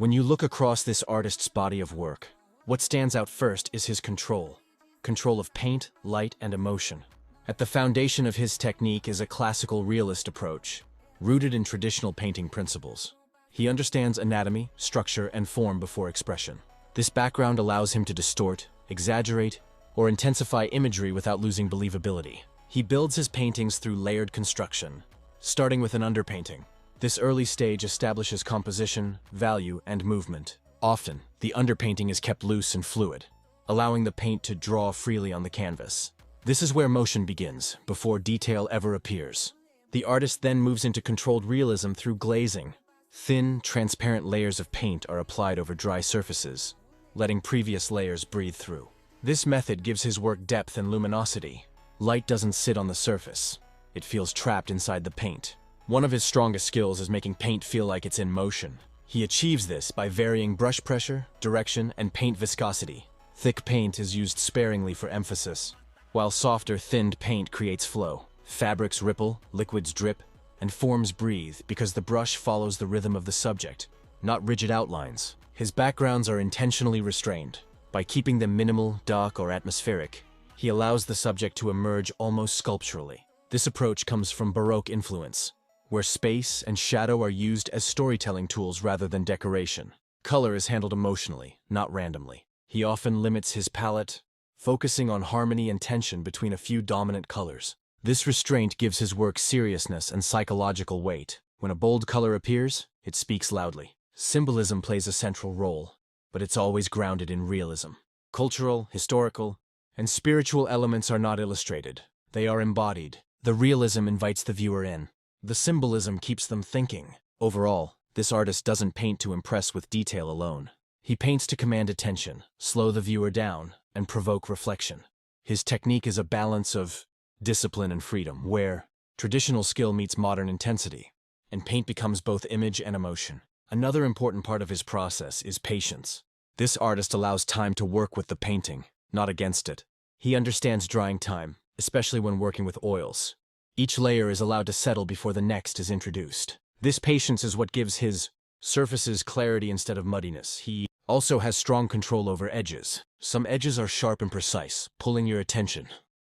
When you look across this artist's body of work, what stands out first is his control. Control of paint, light, and emotion. At the foundation of his technique is a classical realist approach, rooted in traditional painting principles. He understands anatomy, structure, and form before expression. This background allows him to distort, exaggerate, or intensify imagery without losing believability. He builds his paintings through layered construction, starting with an underpainting. This early stage establishes composition, value, and movement. Often, the underpainting is kept loose and fluid, allowing the paint to draw freely on the canvas. This is where motion begins, before detail ever appears. The artist then moves into controlled realism through glazing. Thin, transparent layers of paint are applied over dry surfaces, letting previous layers breathe through. This method gives his work depth and luminosity. Light doesn't sit on the surface. It feels trapped inside the paint. One of his strongest skills is making paint feel like it's in motion. He achieves this by varying brush pressure, direction, and paint viscosity. Thick paint is used sparingly for emphasis, while softer, thinned paint creates flow. Fabrics ripple, liquids drip, and forms breathe because the brush follows the rhythm of the subject, not rigid outlines. His backgrounds are intentionally restrained. By keeping them minimal, dark, or atmospheric, he allows the subject to emerge almost sculpturally. This approach comes from Baroque influence, where space and shadow are used as storytelling tools rather than decoration. Color is handled emotionally, not randomly. He often limits his palette, focusing on harmony and tension between a few dominant colors. This restraint gives his work seriousness and psychological weight. When a bold color appears, it speaks loudly. Symbolism plays a central role, but it's always grounded in realism. Cultural, historical, and spiritual elements are not illustrated. They are embodied. The realism invites the viewer in. The symbolism keeps them thinking. Overall, this artist doesn't paint to impress with detail alone. He paints to command attention, slow the viewer down, and provoke reflection. His technique is a balance of discipline and freedom, where traditional skill meets modern intensity, and paint becomes both image and emotion. Another important part of his process is patience. This artist allows time to work with the painting, not against it. He understands drying time, especially when working with oils. Each layer is allowed to settle before the next is introduced. This patience is what gives his surfaces clarity instead of muddiness. He also has strong control over edges. Some edges are sharp and precise, pulling your attention,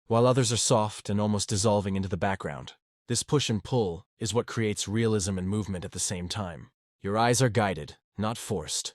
while others are soft and almost dissolving into the background. This push and pull is what creates realism and movement at the same time. Your eyes are guided, not forced.